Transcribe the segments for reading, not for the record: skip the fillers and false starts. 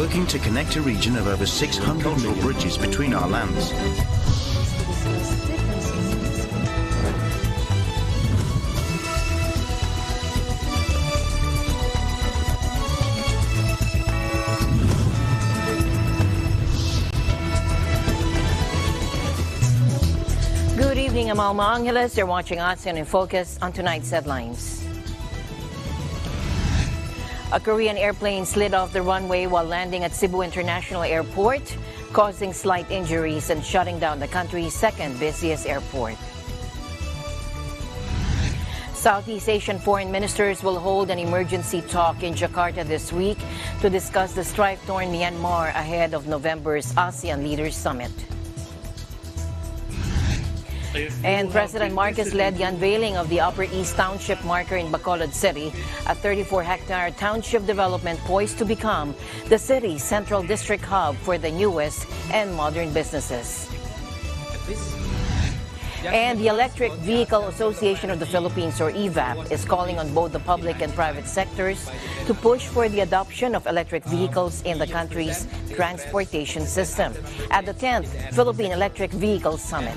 working to connect a region of over 600 cultural bridges between our lands. Good evening, I'm Alma Angeles. You're watching ASEAN in Focus on tonight's headlines. A Korean airplane slid off the runway while landing at Cebu International Airport, causing slight injuries and shutting down the country's second busiest airport. Southeast Asian foreign ministers will hold an emergency talk in Jakarta this week to discuss the strife-torn Myanmar ahead of November's ASEAN Leaders Summit. And President Marcos led the unveiling of the Upper East Township marker in Bacolod City, a 34-hectare township development poised to become the city's central district hub for the newest and modern businesses. And the Electric Vehicle Association of the Philippines, or EVAP, is calling on both the public and private sectors to push for the adoption of electric vehicles in the country's transportation system at the 10th Philippine Electric Vehicle Summit.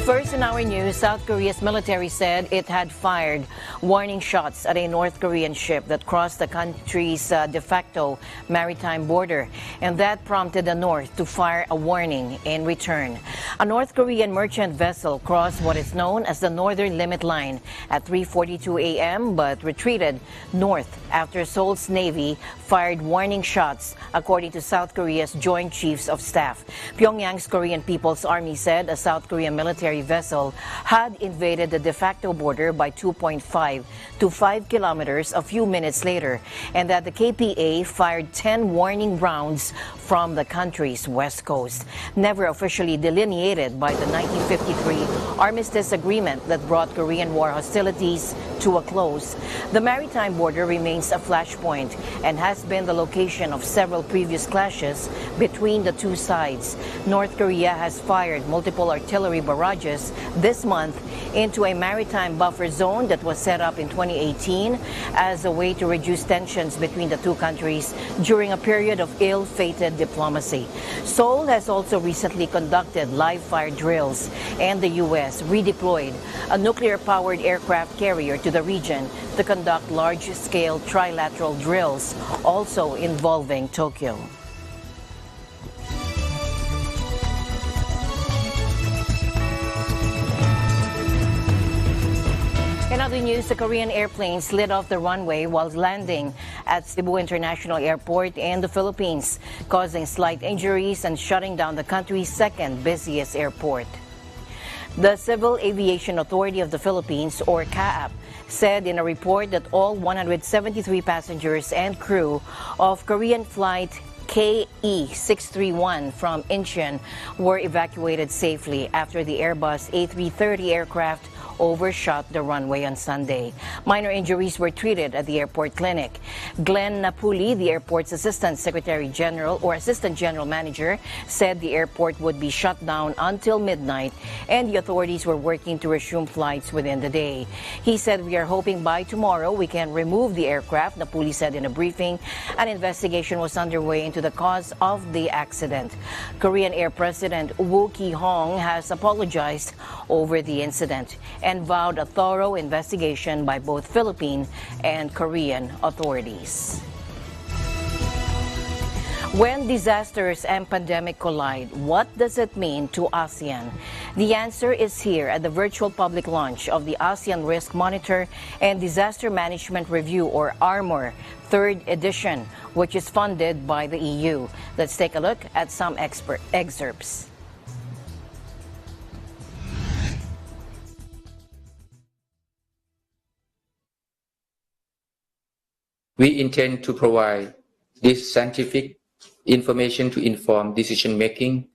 First in our news, South Korea's military said it had fired warning shots at a North Korean ship that crossed the country's de facto maritime border, and that prompted the North to fire a warning in return. A North Korean merchant vessel crossed what is known as the Northern Limit Line at 3:42 a.m. but retreated north after Seoul's Navy fired warning shots, according to South Korea's Joint Chiefs of Staff. Pyongyang's Korean People's Army said a South Korean military vessel had invaded the de facto border by 2.5 to 5 kilometers a few minutes later, and that the KPA fired 10 warning rounds from the country's west coast. Never officially delineated by the 1953 armistice agreement that brought Korean War hostilities to a close, the maritime border remains a flashpoint and has been the location of several previous clashes between the two sides. North Korea has fired multiple artillery barrages this month into a maritime buffer zone that was set up in 2018 as a way to reduce tensions between the two countries during a period of ill-fated diplomacy. Seoul has also recently conducted live-fire drills, and the U.S. redeployed a nuclear-powered aircraft carrier to the region to conduct large-scale trilateral drills, also involving Tokyo. In other news, the Korean airplane slid off the runway while landing at Cebu International Airport in the Philippines, causing slight injuries and shutting down the country's second busiest airport. The Civil Aviation Authority of the Philippines, or CAAP, said in a report that all 173 passengers and crew of Korean flight KE-631 from Incheon were evacuated safely after the Airbus A330 aircraft overshot the runway on Sunday. Minor injuries were treated at the airport clinic. Glenn Napuli, the airport's Assistant Secretary General or Assistant General Manager, said the airport would be shut down until midnight and the authorities were working to resume flights within the day. He said, "We are hoping by tomorrow we can remove the aircraft," Napuli said in a briefing. An investigation was underway into the cause of the accident. Korean Air President Woo Ki-hong has apologized over the incident and vowed a thorough investigation by both Philippine and Korean authorities. When disasters and pandemic collide, what does it mean to ASEAN? The answer is here at the virtual public launch of the ASEAN Risk Monitor and Disaster Management Review, or ARMOR, 3rd edition, which is funded by the EU. Let's take a look at some excerpts. We intend to provide this scientific information to inform decision-making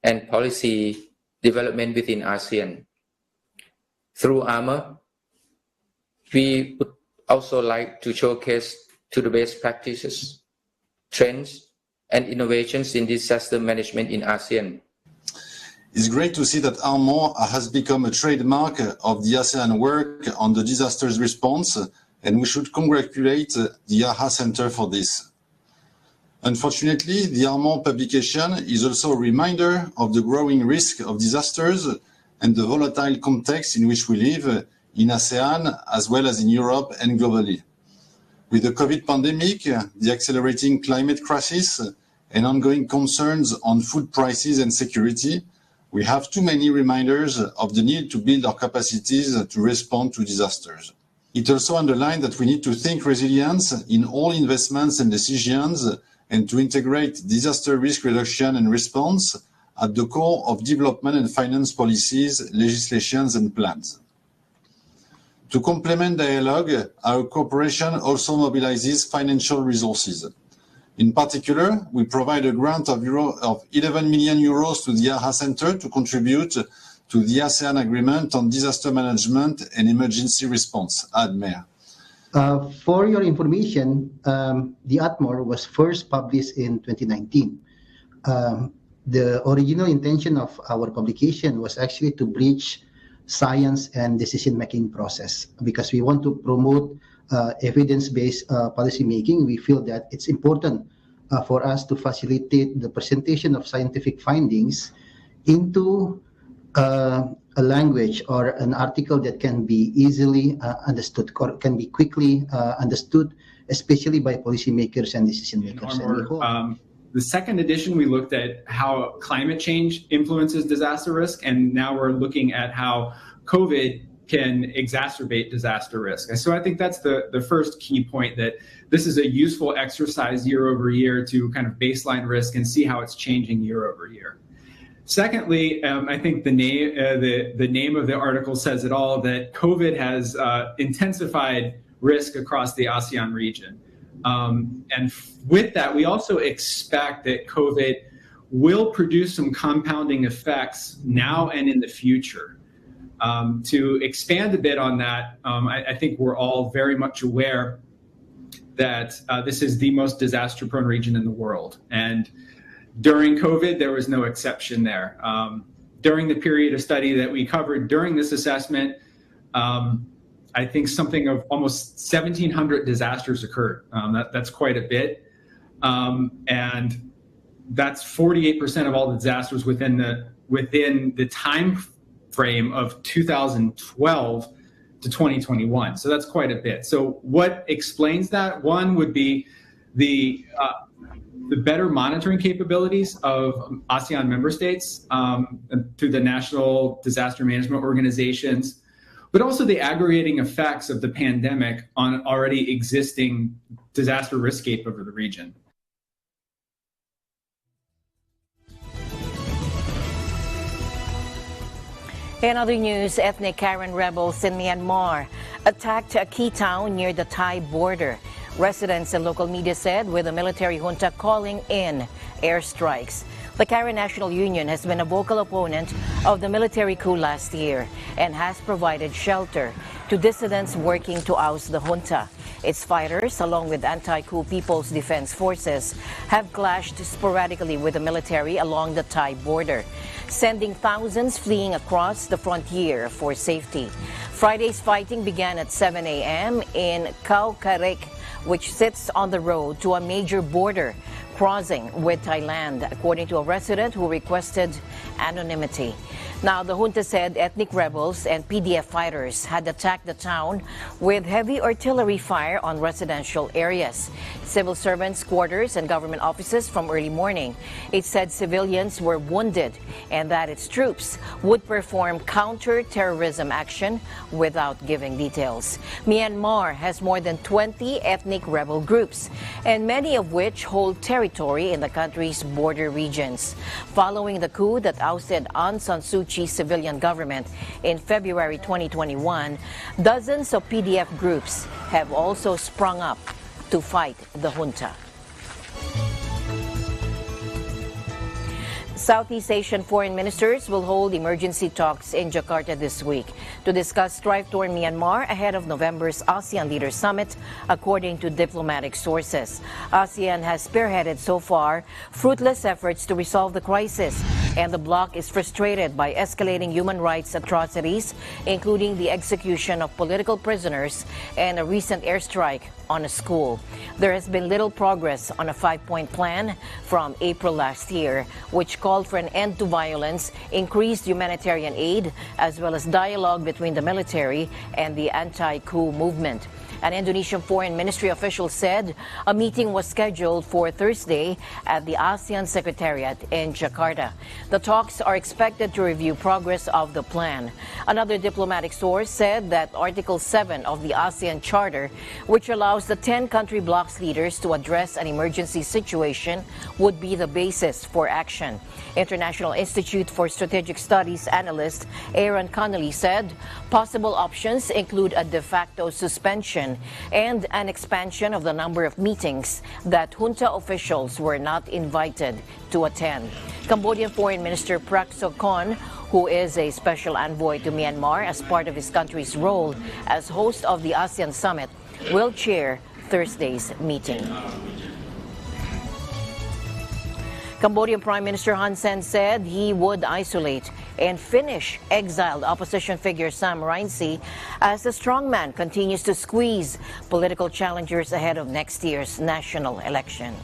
and policy development within ASEAN. Through ARMOR, we would also like to showcase to the best practices, trends, and innovations in disaster management in ASEAN. It's great to see that Armor has become a trademark of the ASEAN work on the disasters response, and we should congratulate the AHA Center for this. Unfortunately, the Armor publication is also a reminder of the growing risk of disasters and the volatile context in which we live in ASEAN, as well as in Europe and globally. With the COVID pandemic, the accelerating climate crisis, and ongoing concerns on food prices and security, we have too many reminders of the need to build our capacities to respond to disasters. It also underlined that we need to think resilience in all investments and decisions and to integrate disaster risk reduction and response at the core of development and finance policies, legislations and plans. To complement dialogue, our cooperation also mobilizes financial resources. In particular, we provide a grant of 11 million euros to the AHA Center to contribute to the ASEAN Agreement on Disaster Management and Emergency Response, ADMER. For your information, the ADMER was first published in 2019. The original intention of our publication was actually to bridge science and decision-making process because we want to promote evidence-based policymaking. We feel that it's important for us to facilitate the presentation of scientific findings into a language or an article that can be easily understood, can be quickly understood, especially by policymakers and decision makers. The second edition, we looked at how climate change influences disaster risk, and now we're looking at how COVID can exacerbate disaster risk. And so I think that's the first key point, that this is a useful exercise year over year to kind of baseline risk and see how it's changing year over year. Secondly, I think the name of the article says it all, that COVID has intensified risk across the ASEAN region. And with that, we also expect that COVID will produce some compounding effects now and in the future. To expand a bit on that, I think we're all very much aware that this is the most disaster-prone region in the world. And during COVID, there was no exception there. During the period of study that we covered during this assessment, I think something of almost 1,700 disasters occurred. That's quite a bit. And that's 48% of all the disasters within the time frame of 2012 to 2021. So that's quite a bit. So what explains that? One would be the better monitoring capabilities of ASEAN member states through the national disaster management organizations, but also the aggregating effects of the pandemic on already existing disaster risk-scape over the region. In other news, ethnic Karen rebels in Myanmar attacked a key town near the Thai border. Residents and local media said with the military junta calling in airstrikes. The Karen National Union has been a vocal opponent of the military coup last year and has provided shelter to dissidents working to oust the junta. Its fighters, along with anti-coup People's Defense Forces, have clashed sporadically with the military along the Thai border, sending thousands fleeing across the frontier for safety. Friday's fighting began at 7 a.m. in Khao Karek, which sits on the road to a major border crossing with Thailand, according to a resident who requested anonymity. Now, the junta said ethnic rebels and PDF fighters had attacked the town with heavy artillery fire on residential areas, civil servants' quarters, and government offices from early morning. It said civilians were wounded and that its troops would perform counter-terrorism action without giving details. Myanmar has more than 20 ethnic rebel groups, and many of which hold territory in the country's border regions. Following the coup that ousted Aung San Suu Kyi's civilian government in February 2021, dozens of PDF groups have also sprung up to fight the junta. Southeast Asian foreign ministers will hold emergency talks in Jakarta this week to discuss strife-torn Myanmar ahead of November's ASEAN Leaders Summit, according to diplomatic sources. ASEAN has spearheaded so far fruitless efforts to resolve the crisis, and the bloc is frustrated by escalating human rights atrocities, including the execution of political prisoners and a recent airstrike on a school. There has been little progress on a 5-point plan from April last year, which called for an end to violence, increased humanitarian aid, as well as dialogue between the military and the anti-coup movement. An Indonesian Foreign Ministry official said a meeting was scheduled for Thursday at the ASEAN Secretariat in Jakarta. The talks are expected to review progress of the plan. Another diplomatic source said that Article 7 of the ASEAN Charter, which allows the 10-country bloc's leaders to address an emergency situation, would be the basis for action. International Institute for Strategic Studies analyst Aaron Connolly said possible options include a de facto suspension and an expansion of the number of meetings that junta officials were not invited to attend. Cambodian Foreign Minister Prak Sokhonn, who is a special envoy to Myanmar as part of his country's role as host of the ASEAN Summit, will chair Thursday's meeting. Cambodian Prime Minister Hun Sen said he would isolate and finish exiled opposition figure Sam Rainsy as the strongman continues to squeeze political challengers ahead of next year's national election.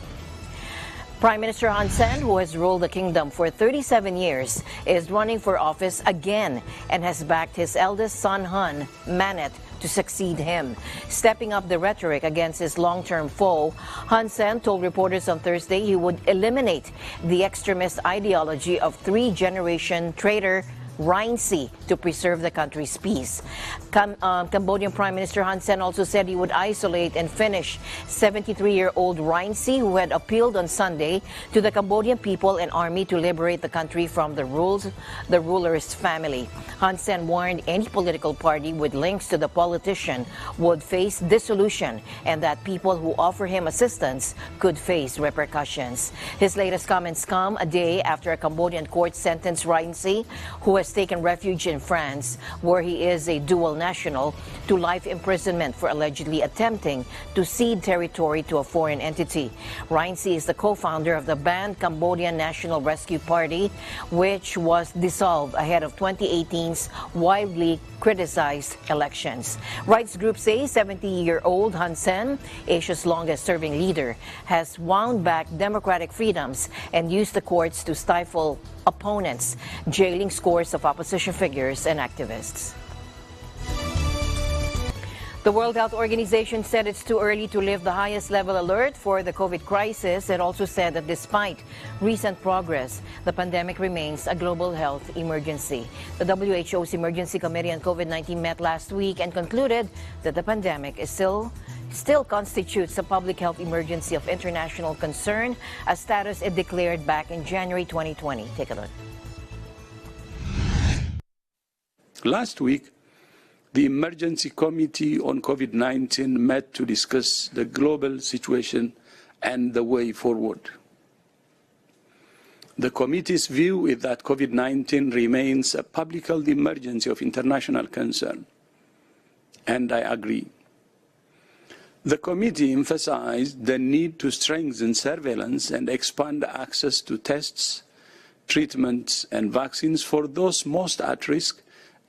Prime Minister Hun Sen, who has ruled the kingdom for 37 years, is running for office again and has backed his eldest son Hun Manet to succeed him. Stepping up the rhetoric against his long-term foe, Hun Sen told reporters on Thursday he would eliminate the extremist ideology of three-generation traitor Rainsy to preserve the country's peace. Cambodian Prime Minister Hun Sen also said he would isolate and finish 73-year-old Rainsy, who had appealed on Sunday to the Cambodian people and army to liberate the country from the ruler's family. Hun Sen warned any political party with links to the politician would face dissolution and that people who offer him assistance could face repercussions. His latest comments come a day after a Cambodian court sentenced Rainsy, who has taken refuge in France, where he is a dual national, to life imprisonment for allegedly attempting to cede territory to a foreign entity. Rainsy is the co-founder of the banned Cambodian National Rescue Party, which was dissolved ahead of 2018's widely criticized elections. Rights groups say 70-year-old Hun Sen, Asia's longest-serving leader, has wound back democratic freedoms and used the courts to stifle opponents, jailing scores of opposition figures and activists. The World Health Organization said it's too early to lift the highest level alert for the COVID crisis. It also said that despite recent progress, the pandemic remains a global health emergency. The WHO's Emergency Committee on COVID-19 met last week and concluded that the pandemic is still constitutes a public health emergency of international concern, a status it declared back in January 2020. Take a look. Last week, the Emergency Committee on COVID-19 met to discuss the global situation and the way forward. The committee's view is that COVID-19 remains a public health emergency of international concern, and I agree. The committee emphasized the need to strengthen surveillance and expand access to tests, treatments, and vaccines for those most at risk,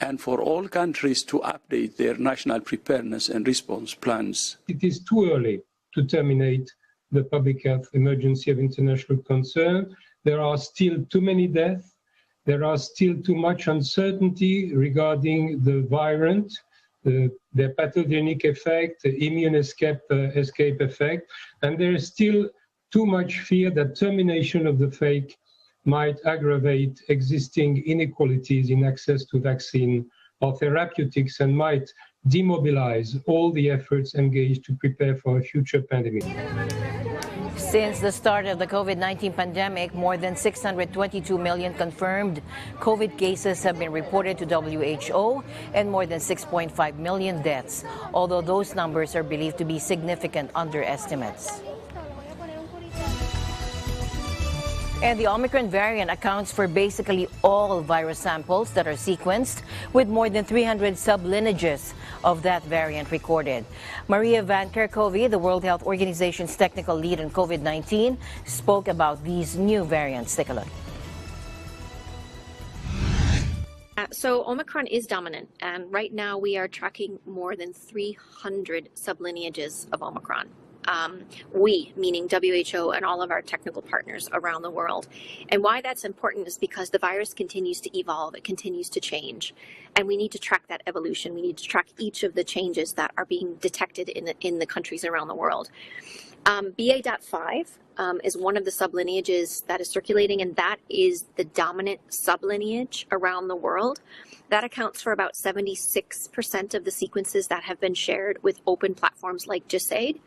and for all countries to update their national preparedness and response plans. It is too early to terminate the public health emergency of international concern. There are still too many deaths. There are still too much uncertainty regarding the variant, their pathogenic effect, the immune escape effect, and there is still too much fear that termination of the fake might aggravate existing inequalities in access to vaccine or therapeutics and might demobilize all the efforts engaged to prepare for a future pandemic. Since the start of the COVID-19 pandemic, more than 622 million confirmed COVID cases have been reported to WHO and more than 6.5 million deaths, although those numbers are believed to be significant underestimates. And the Omicron variant accounts for basically all virus samples that are sequenced, with more than 300 sublineages of that variant recorded. Maria Van Kerkhove, the World Health Organization's technical lead on COVID-19, spoke about these new variants. Take a look. So Omicron is dominant, and right now we are tracking more than 300 sublineages of Omicron. We, meaning WHO and all of our technical partners around the world. And why that's important is because the virus continues to evolve, it continues to change, and we need to track that evolution. We need to track each of the changes that are being detected in the countries around the world. BA.5 is one of the sublineages that is circulating, and that is the dominant sublineage around the world. That accounts for about 76% of the sequences that have been shared with open platforms like GISAID,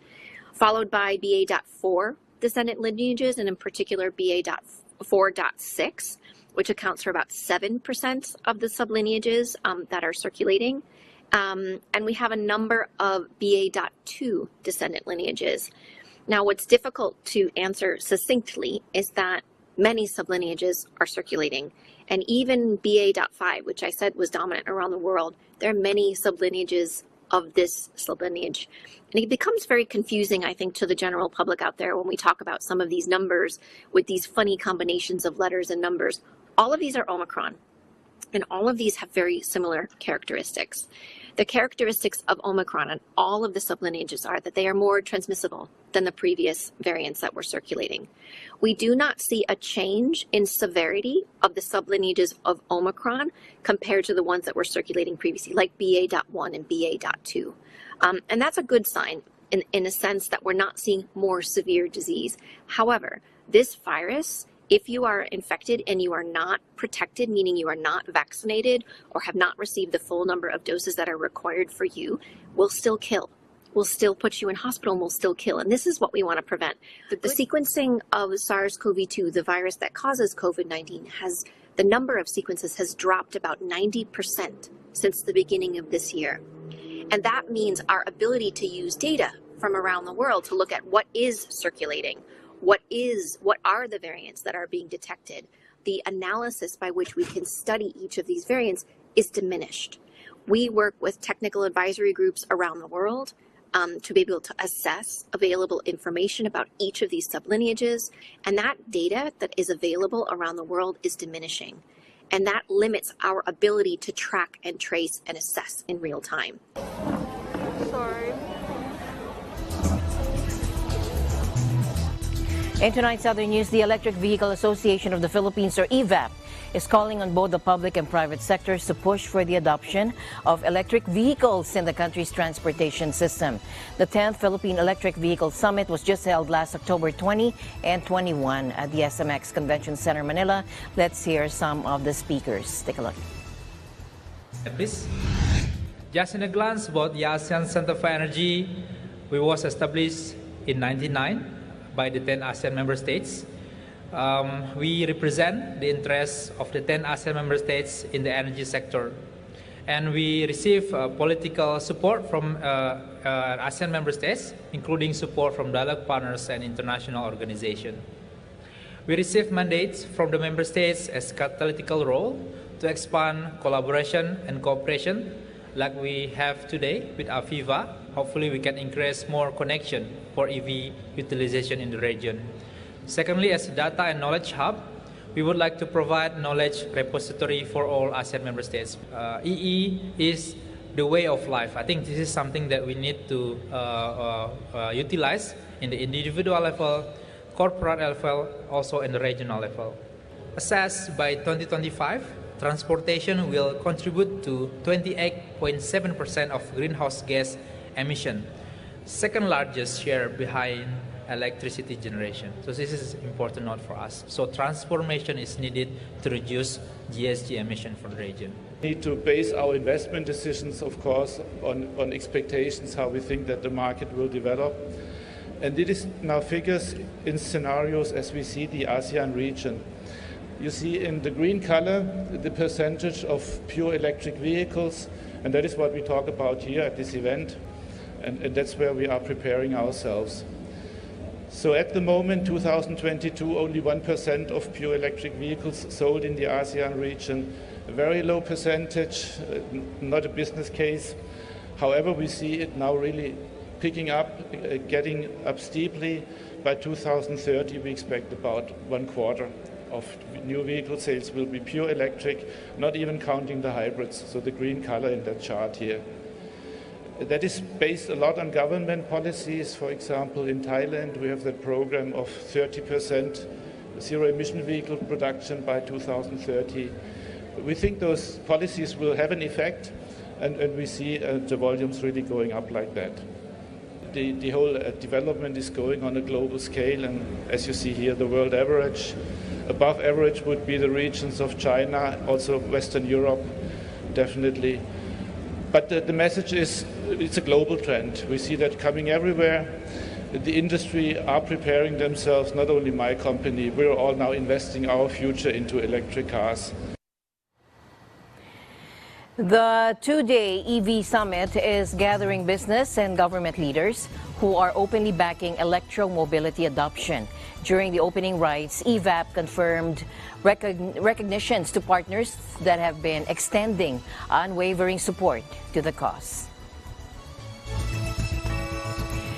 followed by BA.4 descendant lineages, and in particular BA.4.6, which accounts for about 7% of the sublineages that are circulating. And we have a number of BA.2 descendant lineages. Now, what's difficult to answer succinctly is that many sublineages are circulating. And even BA.5, which I said was dominant around the world, there are many sublineages of this sublineage. And it becomes very confusing, I think, to the general public out there when we talk about some of these numbers with these funny combinations of letters and numbers. All of these are Omicron, and all of these have very similar characteristics. The characteristics of Omicron and all of the sublineages are that they are more transmissible than the previous variants that were circulating. We do not see a change in severity of the sublineages of Omicron compared to the ones that were circulating previously, like BA.1 and BA.2. And that's a good sign in a sense that we're not seeing more severe disease. However, this virus, if you are infected and you are not protected, meaning you are not vaccinated or have not received the full number of doses that are required for you, will still kill, will still put you in hospital and will still kill. And this is what we want to prevent. The sequencing of SARS-CoV-2, the virus that causes COVID-19, the number of sequences has dropped about 90% since the beginning of this year. And that means our ability to use data from around the world to look at what is circulating, what are the variants that are being detected, the analysis by which we can study each of these variants is diminished. We work with technical advisory groups around the world to be able to assess available information about each of these sublineages, and that data that is available around the world is diminishing. And that limits our ability to track and trace and assess in real time. Sorry. In tonight's other news, the Electric Vehicle Association of the Philippines, or EVAP, is calling on both the public and private sectors to push for the adoption of electric vehicles in the country's transportation system. The 10th Philippine Electric Vehicle Summit was just held last October 20 and 21 at the SMX Convention Center, Manila. Let's hear some of the speakers. Take a look. Please. Just in a glance about the ASEAN Center for Energy, we was established in 1999 by the 10 ASEAN member states. We represent the interests of the 10 ASEAN member states in the energy sector. And we receive political support from ASEAN member states, including support from dialogue partners and international organizations. We receive mandates from the member states as catalytical role to expand collaboration and cooperation like we have today with AFIVA. Hopefully we can increase more connection for EV utilization in the region. Secondly, as a data and knowledge hub, we would like to provide knowledge repository for all ASEAN member states. EE is the way of life. I think this is something that we need to utilize in the individual level, corporate level, also in the regional level. Assessed by 2025, transportation will contribute to 28.7% of greenhouse gas emission, second largest share behind electricity generation. So this is an important note for us. So transformation is needed to reduce GHG emission from the region. We need to base our investment decisions, of course, on expectations, how we think that the market will develop. And it is now figures in scenarios as we see the ASEAN region. You see in the green color the percentage of pure electric vehicles, and that is what we talk about here at this event, and that's where we are preparing ourselves. So at the moment, 2022, only 1% of pure electric vehicles sold in the ASEAN region, a very low percentage, not a business case. However, we see it now really picking up, getting up steeply. By 2030, we expect about 1/4 of new vehicle sales will be pure electric, not even counting the hybrids, so the green color in that chart here. That is based a lot on government policies. For example, in Thailand, we have the program of 30% zero-emission vehicle production by 2030. We think those policies will have an effect, and we see the volumes really going up like that. The whole development is going on a global scale, and as you see here, the world average. Above average would be the regions of China, also Western Europe, definitely. But the message is it's a global trend. We see that coming everywhere. The industry are preparing themselves, not only my company, we're all now investing our future into electric cars. The two-day EV summit is gathering business and government leaders who are openly backing electromobility adoption. During the opening rites, EVAP confirmed recognitions to partners that have been extending unwavering support to the cause.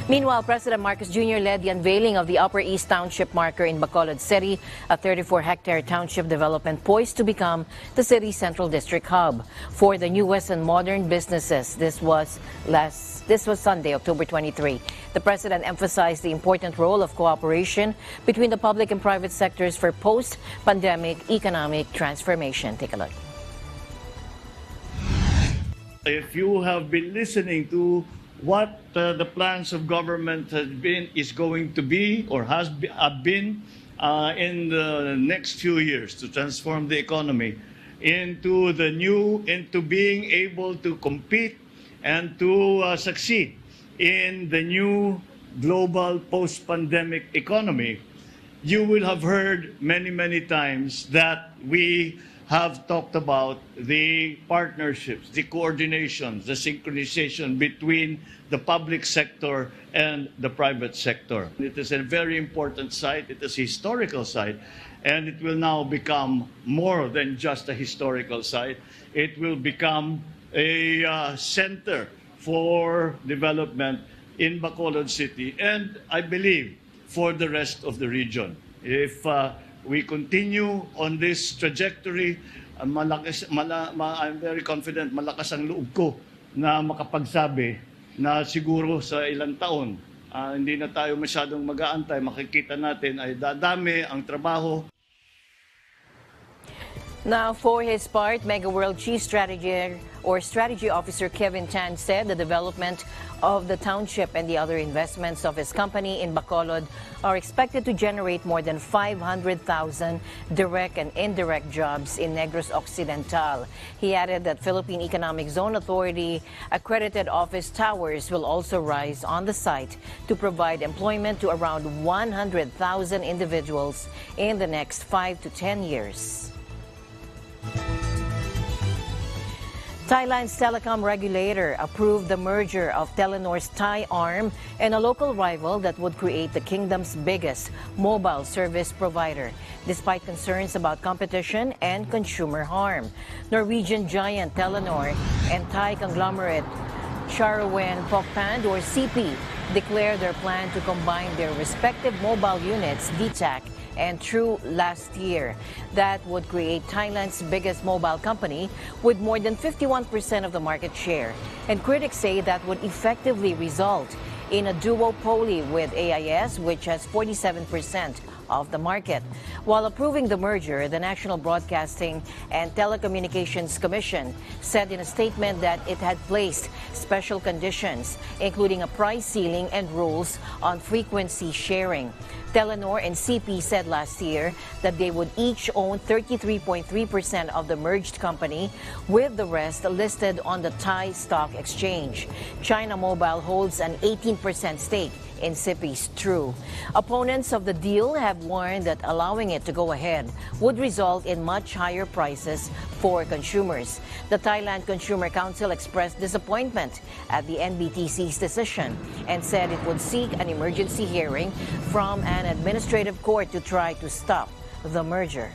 Meanwhile, President Marcos Jr. led the unveiling of the Upper East Township marker in Bacolod City, a 34-hectare township development poised to become the city's central district hub for the newest and modern businesses. This was Sunday, October 23. The president emphasized the important role of cooperation between the public and private sectors for post-pandemic economic transformation. Take a look. If you have been listening to what the plans of government is going to be or has been in the next few years to transform the economy into being able to compete and to succeed in the new global post-pandemic economy, you will have heard many, many times that we have talked about the partnerships, the coordination, the synchronization between the public sector and the private sector. It is a very important site, it is a historical site, and it will now become more than just a historical site. It will become a center for development in Bacolod City, and I believe for the rest of the region. If we continue on this trajectory, I'm very confident, malakas ang loob ko na makapagsabi na siguro sa ilang taon, hindi na tayo masyadong mag-aantay, makikita natin ay dadami ang trabaho. Now, for his part, Mega World Chief Strategy Officer Kevin Tan said the development of the township and the other investments of his company in Bacolod are expected to generate more than 500,000 direct and indirect jobs in Negros Occidental. He added that Philippine Economic Zone Authority accredited office towers will also rise on the site to provide employment to around 100,000 individuals in the next 5 to 10 years. Thailand's telecom regulator approved the merger of Telenor's Thai arm and a local rival that would create the kingdom's biggest mobile service provider, despite concerns about competition and consumer harm. Norwegian giant Telenor and Thai conglomerate Charawan Pokphand, or CP, declared their plan to combine their respective mobile units, DTAC and True, last year. That would create Thailand's biggest mobile company with more than 51% of the market share. And critics say that would effectively result in a duopoly with AIS, which has 47% of the market. While approving the merger, the National Broadcasting and Telecommunications Commission said in a statement that it had placed special conditions, including a price ceiling and rules on frequency sharing. Telenor and CP said last year that they would each own 33.3% of the merged company, with the rest listed on the Thai Stock Exchange. China Mobile holds an 18% stake in CP's True. Opponents of the deal have warned that allowing it to go ahead would result in much higher prices for consumers. The Thailand Consumer Council expressed disappointment at the NBTC's decision and said it would seek an emergency hearing from an administrative court to try to stop the merger.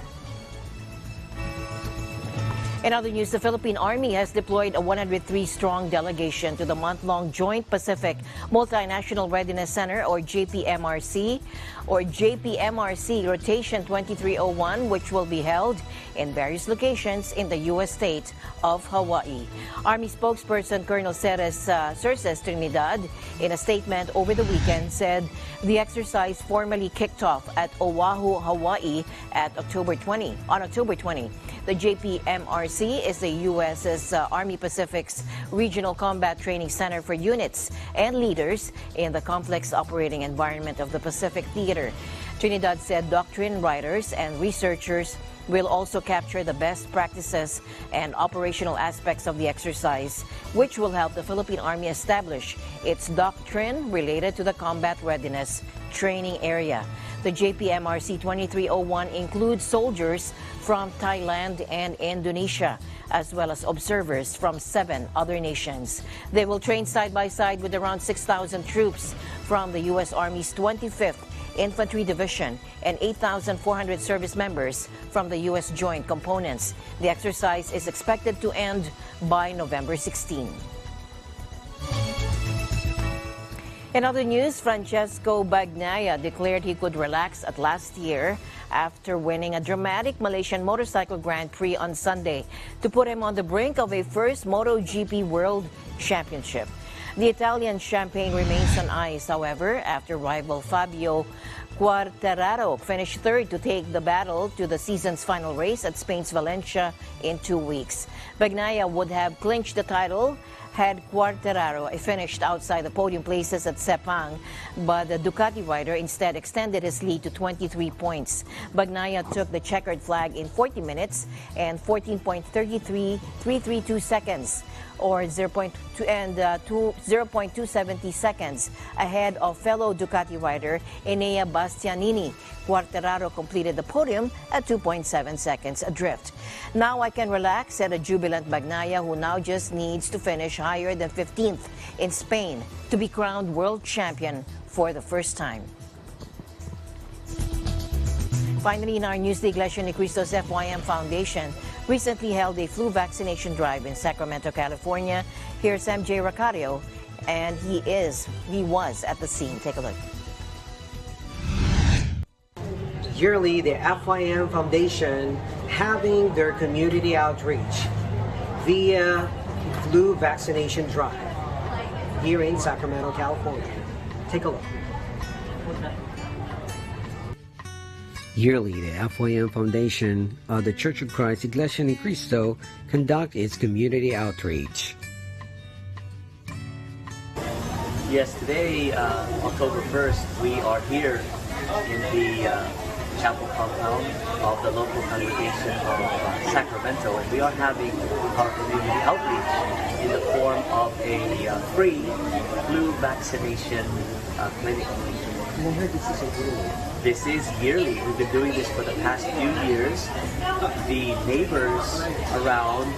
In other news, the Philippine Army has deployed a 103-strong delegation to the month-long Joint Pacific Multinational Readiness Center, or JPMRC, Rotation 2301, which will be held in various locations in the U.S. state of Hawaii. Army spokesperson Colonel Cerces Trinidad, in a statement over the weekend, said the exercise formally kicked off at Oahu, Hawaii on October 20. The JPMRC is the U.S.'s Army Pacific's regional combat training center for units and leaders in the complex operating environment of the Pacific Theater. Trinidad said doctrine writers and researchers will also capture the best practices and operational aspects of the exercise, which will help the Philippine Army establish its doctrine related to the combat readiness training area. The JPMRC 2301 includes soldiers from Thailand and Indonesia, as well as observers from 7 other nations. They will train side by side with around 6,000 troops from the U.S. Army's 25th Infantry Division and 8,400 service members from the U.S. Joint Components. The exercise is expected to end by November 16. In other news, Francesco Bagnaia declared he could relax at last year after winning a dramatic Malaysian motorcycle Grand Prix on Sunday to put him on the brink of a first MotoGP World Championship. The Italian champion remains on ice, however, after rival Fabio Quartararo finished third to take the battle to the season's final race at Spain's Valencia in 2 weeks. Bagnaia would have clinched the title had Quartararo finished outside the podium places at Sepang, but the Ducati rider instead extended his lead to 23 points. Bagnaia took the checkered flag in 40 minutes and 14.332 seconds, or 0.270 seconds ahead of fellow Ducati rider Enea Bastianini. Quartararo completed the podium at 2.7 seconds adrift. "Now I can relax," said a jubilant Bagnaia, who now just needs to finish higher than 15th in Spain to be crowned world champion for the first time. Finally, in our news, the Iglesia Ni Cristo's FYM Foundation recently held a flu vaccination drive in Sacramento, California. Here's MJ Racario, and he was at the scene. Take a look. Yearly, the FYM Foundation having their community outreach via flu vaccination drive here in Sacramento, California. Take a look. Yearly, the FYM Foundation of the Church of Christ Iglesia Ni Cristo conduct its community outreach. Yes, today, October 1st, we are here in the chapel compound of the local congregation of Sacramento, and we are having our community outreach in the form of a free flu vaccination clinic. This is yearly. We've been doing this for the past few years. The neighbors around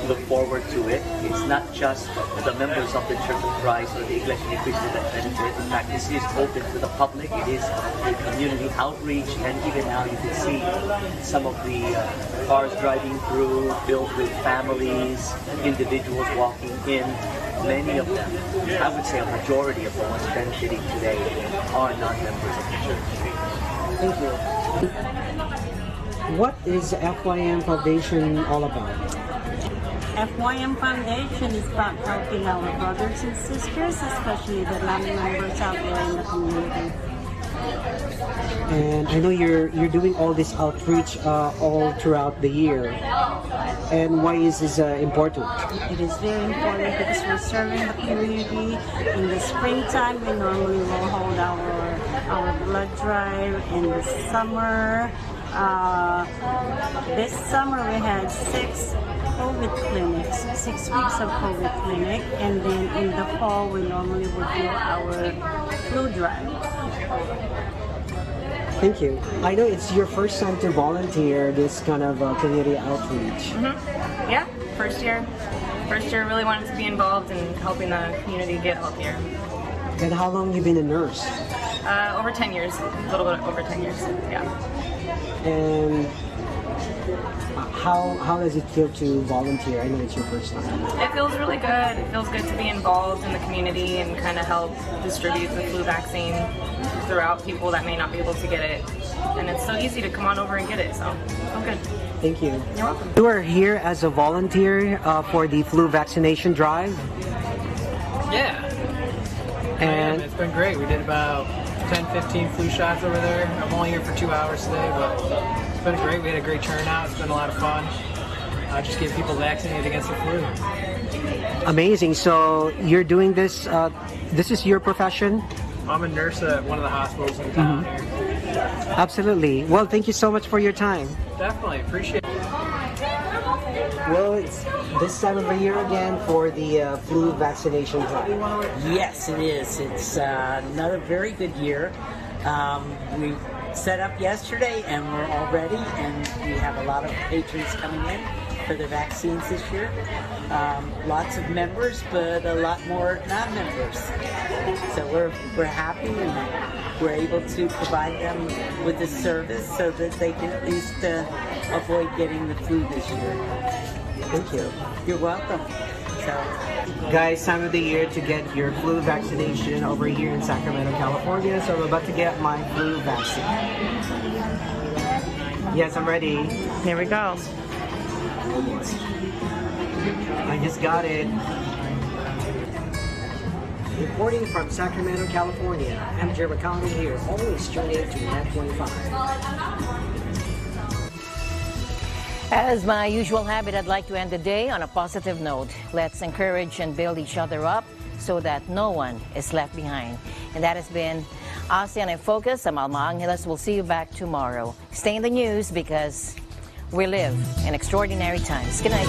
look forward to it. It's not just the members of the Church of Christ or the Iglesia Ni Cristo that benefit. In fact, this is open to the public. It is a community outreach, and even now you can see some of the cars driving through, filled with families, individuals walking in. Many of them, I would say a majority of the ones benefiting today, are not members of the church. Thank you. What is FYM Foundation all about? FYM Foundation is about helping our brothers and sisters, especially the non-members out there in the community. And I know you're doing all this outreach all throughout the year. And why is this important? It is very important because we're serving the community. In the springtime, we normally will hold our blood drive. In the summer, this summer we had 6 COVID clinics, 6 weeks of COVID clinic, and then in the fall we normally would do our flu drive. Thank you. I know it's your first time to volunteer this kind of community outreach. Yeah, first year. Really wanted to be involved in helping the community get healthier. And how long you been a nurse? Over 10 years, a little bit over 10 years, yeah. And How does it feel to volunteer? I know it's your first time. It feels really good. It feels good to be involved in the community and kind of help distribute the flu vaccine throughout people that may not be able to get it. And it's so easy to come on over and get it, so feel good. Thank you. You're welcome. You are here as a volunteer for the flu vaccination drive. Yeah. And it's been great. We did about 10-15 flu shots over there. I'm only here for 2 hours today, but it's been great. We had a great turnout. It's been a lot of fun. Just get people vaccinated against the flu. Amazing. So you're doing this, this is your profession? I'm a nurse at one of the hospitals in town here. Absolutely. Well, thank you so much for your time. Definitely. Appreciate it. Well, it's this time of the year again for the flu vaccination drive. Yes, it is. It's another very good year. We set up yesterday and we're all ready, and we have a lot of patrons coming in for the vaccines this year. Lots of members, but a lot more non-members. So we're happy, and we're able to provide them with this service so that they can at least avoid getting the flu this year. Thank you. You're welcome. Guys, time of the year to get your flu vaccination over here in Sacramento, California. So I'm about to get my flu vaccine. Yes, I'm ready. Here we go. I just got it. Reporting from Sacramento, California, I'm Jeremy Conley here, always tuned in to Net 25. As my usual habit, I'd like to end the day on a positive note. Let's encourage and build each other up so that no one is left behind. And that has been ASEAN in Focus. I'm Alma Angeles. We'll see you back tomorrow. Stay in the news because we live in extraordinary times. Good night.